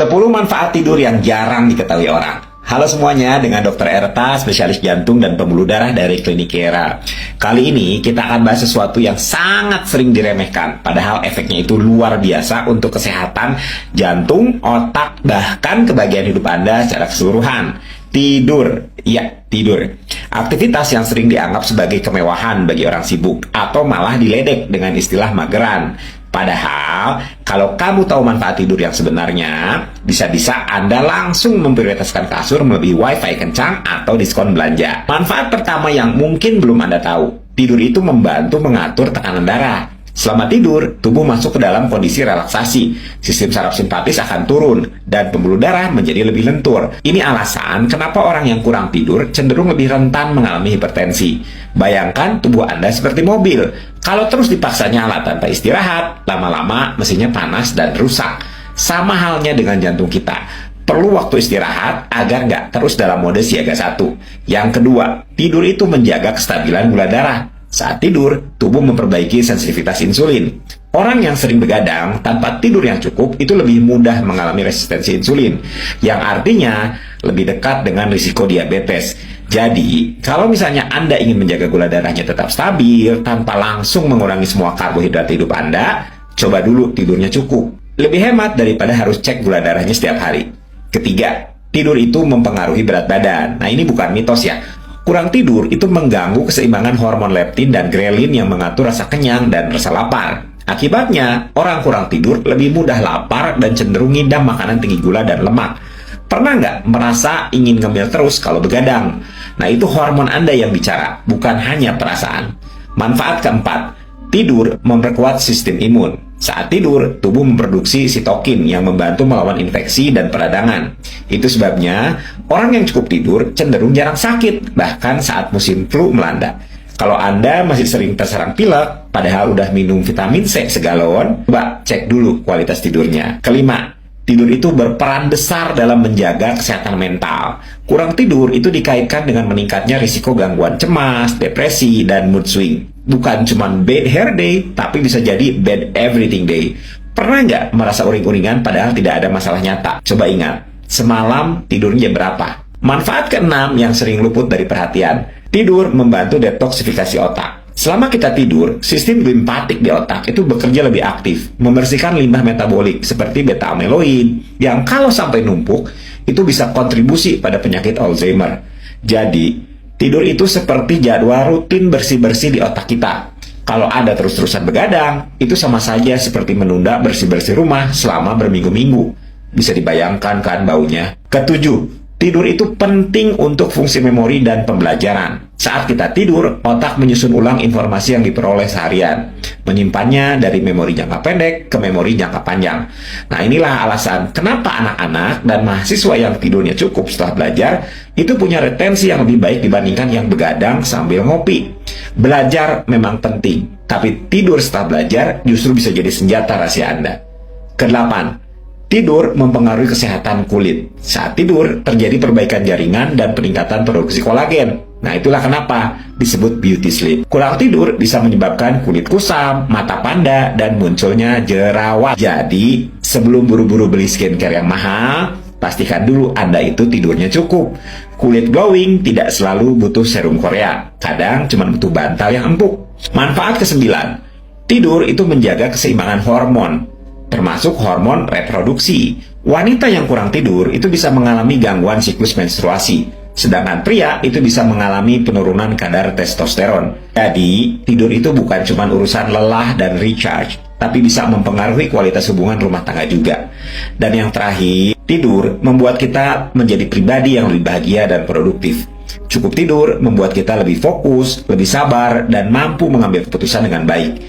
10 manfaat tidur yang jarang diketahui orang. Halo semuanya, dengan Dr. Erta, spesialis jantung dan pembuluh darah dari Klinik Kiera. Kali ini kita akan bahas sesuatu yang sangat sering diremehkan, padahal efeknya itu luar biasa untuk kesehatan jantung, otak, bahkan kebahagiaan hidup Anda secara keseluruhan. Tidur. Ya, tidur. Aktivitas yang sering dianggap sebagai kemewahan bagi orang sibuk, atau malah diledek dengan istilah mageran. Padahal, kalau kamu tahu manfaat tidur yang sebenarnya, bisa-bisa Anda langsung memprioritaskan kasur melebihi wifi kencang atau diskon belanja. Manfaat pertama yang mungkin belum Anda tahu, tidur itu membantu mengatur tekanan darah. Selama tidur, tubuh masuk ke dalam kondisi relaksasi. Sistem saraf simpatis akan turun, dan pembuluh darah menjadi lebih lentur. Ini alasan kenapa orang yang kurang tidur cenderung lebih rentan mengalami hipertensi. Bayangkan tubuh Anda seperti mobil. Kalau terus dipaksa nyala tanpa istirahat, lama-lama mesinnya panas dan rusak. Sama halnya dengan jantung kita. Perlu waktu istirahat agar nggak terus dalam mode siaga 1. Yang kedua, tidur itu menjaga kestabilan gula darah. Saat tidur, tubuh memperbaiki sensitivitas insulin. Orang yang sering begadang tanpa tidur yang cukup itu lebih mudah mengalami resistensi insulin, yang artinya lebih dekat dengan risiko diabetes. Jadi, kalau misalnya Anda ingin menjaga gula darahnya tetap stabil tanpa langsung mengurangi semua karbohidrat hidup Anda, coba dulu tidurnya cukup. Lebih hemat daripada harus cek gula darahnya setiap hari. Ketiga, tidur itu mempengaruhi berat badan. Nah, ini bukan mitos ya. Kurang tidur itu mengganggu keseimbangan hormon leptin dan grelin yang mengatur rasa kenyang dan rasa lapar. Akibatnya, orang kurang tidur lebih mudah lapar dan cenderung ngidam makanan tinggi gula dan lemak. Pernah nggak merasa ingin ngemil terus kalau begadang? Nah, itu hormon Anda yang bicara, bukan hanya perasaan. Manfaat keempat, tidur memperkuat sistem imun. Saat tidur, tubuh memproduksi sitokin yang membantu melawan infeksi dan peradangan. Itu sebabnya, orang yang cukup tidur cenderung jarang sakit, bahkan saat musim flu melanda. Kalau Anda masih sering terserang pilek, padahal udah minum vitamin C segalon, coba cek dulu kualitas tidurnya. Kelima, tidur itu berperan besar dalam menjaga kesehatan mental. Kurang tidur itu dikaitkan dengan meningkatnya risiko gangguan cemas, depresi, dan mood swing. Bukan cuma bad hair day, tapi bisa jadi bad everything day. Pernah nggak merasa uring-uringan padahal tidak ada masalah nyata? Coba ingat, semalam tidurnya jam berapa? Manfaat keenam yang sering luput dari perhatian, tidur membantu detoksifikasi otak. Selama kita tidur, sistem limpatik di otak itu bekerja lebih aktif, membersihkan limbah metabolik seperti beta amiloid, yang kalau sampai numpuk, itu bisa kontribusi pada penyakit Alzheimer. Jadi, tidur itu seperti jadwal rutin bersih-bersih di otak kita. Kalau Anda terus-terusan begadang, itu sama saja seperti menunda bersih-bersih rumah selama berminggu-minggu. Bisa dibayangkan kan baunya? Ketujuh, tidur itu penting untuk fungsi memori dan pembelajaran. Saat kita tidur, otak menyusun ulang informasi yang diperoleh seharian, menyimpannya dari memori jangka pendek ke memori jangka panjang. Nah, inilah alasan kenapa anak-anak dan mahasiswa yang tidurnya cukup setelah belajar itu punya retensi yang lebih baik dibandingkan yang begadang sambil ngopi. Belajar memang penting, tapi tidur setelah belajar justru bisa jadi senjata rahasia Anda. Kedelapan, tidur mempengaruhi kesehatan kulit. Saat tidur, terjadi perbaikan jaringan dan peningkatan produksi kolagen. Nah, itulah kenapa disebut beauty sleep. Kurang tidur bisa menyebabkan kulit kusam, mata panda, dan munculnya jerawat. Jadi, sebelum buru-buru beli skincare yang mahal, pastikan dulu Anda itu tidurnya cukup. Kulit glowing tidak selalu butuh serum Korea. Kadang cuma butuh bantal yang empuk. Manfaat kesembilan, tidur itu menjaga keseimbangan hormon, termasuk hormon reproduksi. Wanita yang kurang tidur itu bisa mengalami gangguan siklus menstruasi. Sedangkan pria itu bisa mengalami penurunan kadar testosteron. Jadi, tidur itu bukan cuma urusan lelah dan recharge, tapi bisa mempengaruhi kualitas hubungan rumah tangga juga. Dan yang terakhir, tidur membuat kita menjadi pribadi yang lebih bahagia dan produktif. Cukup tidur membuat kita lebih fokus, lebih sabar, dan mampu mengambil keputusan dengan baik.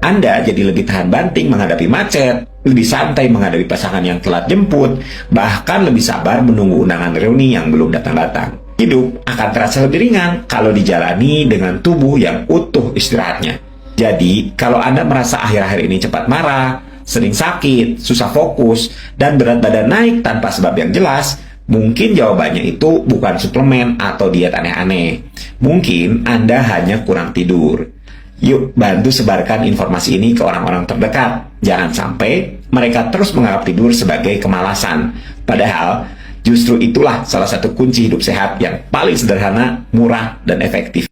Anda jadi lebih tahan banting menghadapi macet, lebih santai menghadapi pasangan yang telat jemput, bahkan lebih sabar menunggu undangan reuni yang belum datang-datang. Hidup akan terasa lebih ringan kalau dijalani dengan tubuh yang utuh istirahatnya. Jadi, kalau Anda merasa akhir-akhir ini cepat marah, sering sakit, susah fokus, dan berat badan naik tanpa sebab yang jelas, mungkin jawabannya itu bukan suplemen atau diet aneh-aneh. Mungkin Anda hanya kurang tidur. Yuk, bantu sebarkan informasi ini ke orang-orang terdekat. Jangan sampai Mereka terus menganggap tidur sebagai kemalasan. Padahal, justru itulah salah satu kunci hidup sehat yang paling sederhana, murah, dan efektif.